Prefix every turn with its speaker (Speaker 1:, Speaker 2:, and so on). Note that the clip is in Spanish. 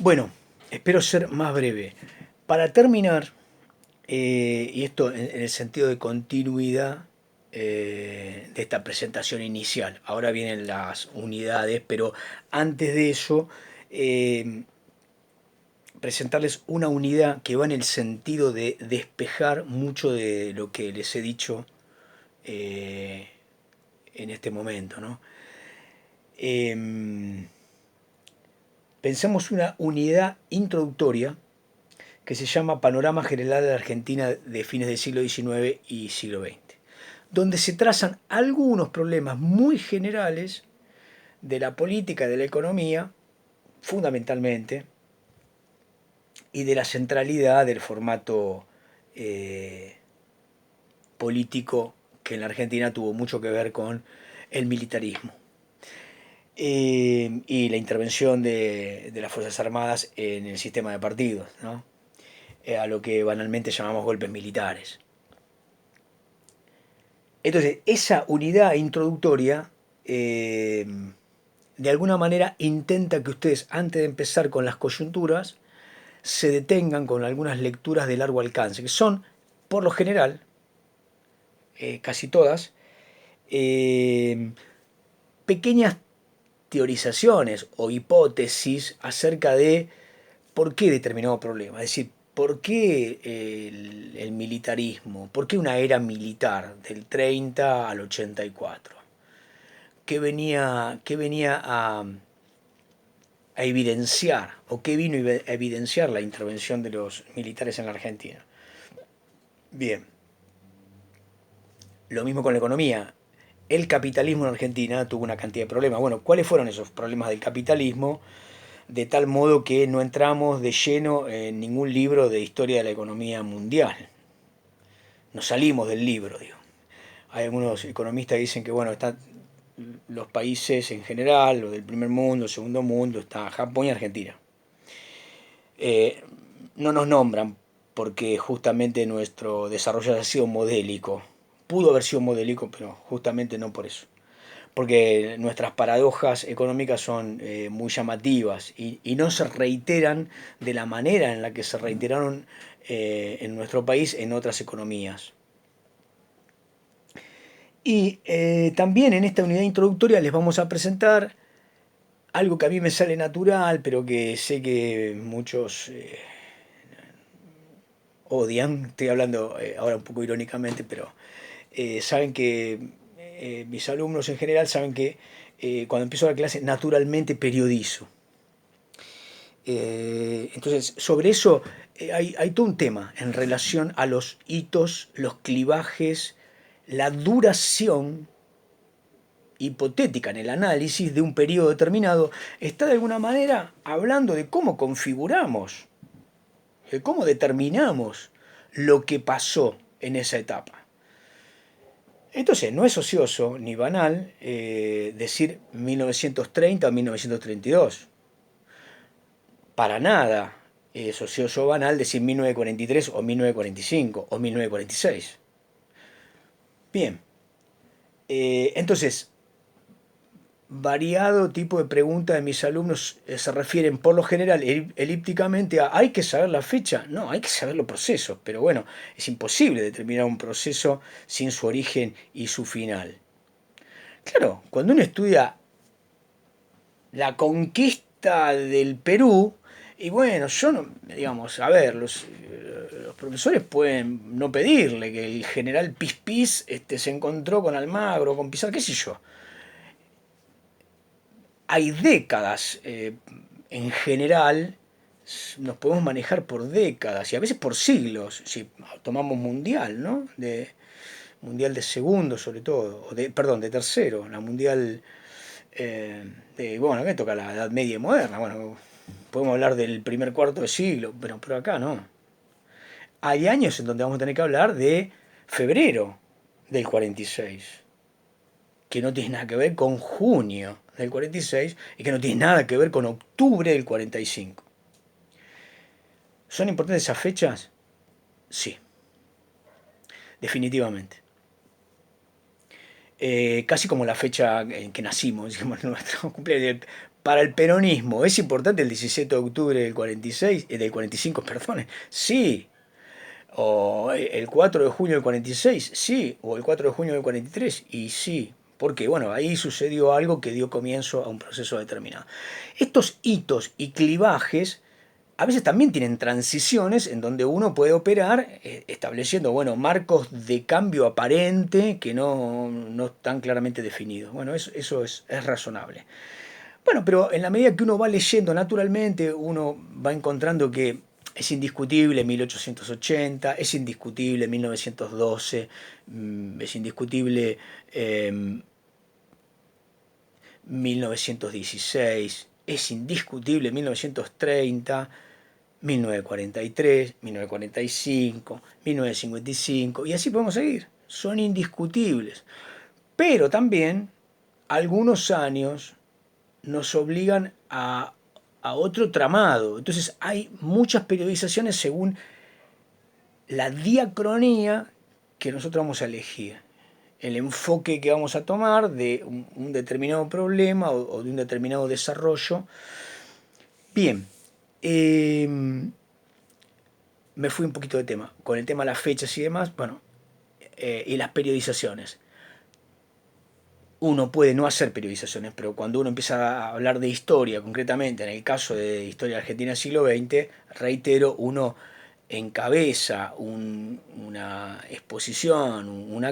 Speaker 1: Bueno, espero ser más breve. Para terminar, y esto en el sentido de continuidad de esta presentación inicial, ahora vienen las unidades, pero antes de eso, eh, presentarles una unidad que va en el sentido de despejar mucho de lo que les he dicho eh, en este momento, ¿no? Em, Pensemos una unidad introductoria que se llama Panorama General de la Argentina de fines del siglo XIX y siglo XX, donde se trazan algunos problemas muy generales de la política, de la economía, fundamentalmente, y de la centralidad del formato eh, político que en la Argentina tuvo mucho que ver con el militarismo y la intervención de las Fuerzas Armadas en el sistema de partidos, ¿no? A lo que banalmente llamamos golpes militares. Entonces, esa unidad introductoria, de alguna manera, intenta que ustedes, antes de empezar con las coyunturas, se detengan con algunas lecturas de largo alcance, que son, por lo general, casi todas, eh, pequeñas teorizaciones o hipótesis acerca de por qué determinado problema. Es decir, por qué el militarismo, por qué una era militar del 30 al 84. Qué venía a evidenciar o qué vino a evidenciar la intervención de los militares en la Argentina. Bien, lo mismo con la economía. El capitalismo en Argentina tuvo una cantidad de problemas. Bueno, ¿cuáles fueron esos problemas del capitalismo? De tal modo que no entramos de lleno en ningún libro de historia de la economía mundial. No salimos del libro, digo. Hay algunos economistas que dicen que, bueno, están los países en general, los del primer mundo, segundo mundo, está Japón y Argentina. Eh, no nos nombran porque justamente nuestro desarrollo ha sido modélico. Pudo haber sido modélico, pero justamente no por eso. Porque nuestras paradojas económicas son muy llamativas y no se reiteran de la manera en la que se reiteraron en nuestro país en otras economías. Y también en esta unidad introductoria les vamos a presentar algo que a mí me sale natural, pero que sé que muchos odian. Estoy hablando ahora un poco irónicamente, pero saben que mis alumnos en general saben que cuando empiezo la clase naturalmente periodizo. Entonces, sobre eso hay todo un tema en relación a los hitos, los clivajes, la duración hipotética en el análisis de un periodo determinado, está de alguna manera hablando de cómo configuramos, de cómo determinamos lo que pasó en esa etapa. Entonces, no es ocioso ni banal decir 1930 o 1932. Para nada es ocioso o banal decir 1943 o 1945 o 1946. Bien, entonces, variado tipo de preguntas de mis alumnos se refieren por lo general elípticamente a ¿hay que saber la fecha? No, hay que saber los procesos, pero bueno, es imposible determinar un proceso sin su origen y su final. Claro, cuando uno estudia la conquista del Perú, y bueno, yo no, digamos, a ver, los profesores pueden no pedirle que el general Pispís se encontró con Almagro, con Pizarro, qué sé yo. Hay décadas, en general, nos podemos manejar por décadas y a veces por siglos, si tomamos mundial, ¿no? Mundial de segundo sobre todo, o de, perdón, de tercero, la mundial bueno, que toca la Edad Media y moderna, bueno, podemos hablar del primer cuarto de siglo, pero acá no. Hay años en donde vamos a tener que hablar de febrero del 46, que no tiene nada que ver con junio del 46 y que no tiene nada que ver con octubre del 45. ¿Son importantes esas fechas? Sí, definitivamente. Casi como la fecha en que nacimos, digamos, nuestro cumpleaños. Para el peronismo, ¿es importante el 17 de octubre del 46, del 45, perdón? Sí. O el 4 de junio del 46, sí. O el 4 de junio del 43, y sí. Porque, bueno, ahí sucedió algo que dio comienzo a un proceso determinado. Estos hitos y clivajes a veces también tienen transiciones en donde uno puede operar estableciendo, bueno, marcos de cambio aparente que no están claramente definidos. Bueno, eso es razonable. Bueno, pero en la medida que uno va leyendo naturalmente, uno va encontrando que es indiscutible 1880, es indiscutible 1912, es indiscutible eh, 1916, es indiscutible 1930, 1943, 1945, 1955, y así podemos seguir. Son indiscutibles. Pero también algunos años nos obligan a otro tramado. Entonces hay muchas periodizaciones según la diacronía que nosotros vamos a elegir. El enfoque que vamos a tomar de un determinado problema o de un determinado desarrollo. Bien, eh, me fui un poquito de tema. Con el tema de las fechas y demás, bueno, y las periodizaciones. Uno puede no hacer periodizaciones, pero cuando uno empieza a hablar de historia, concretamente en el caso de Historia Argentina del siglo XX, reitero, uno encabeza una exposición, una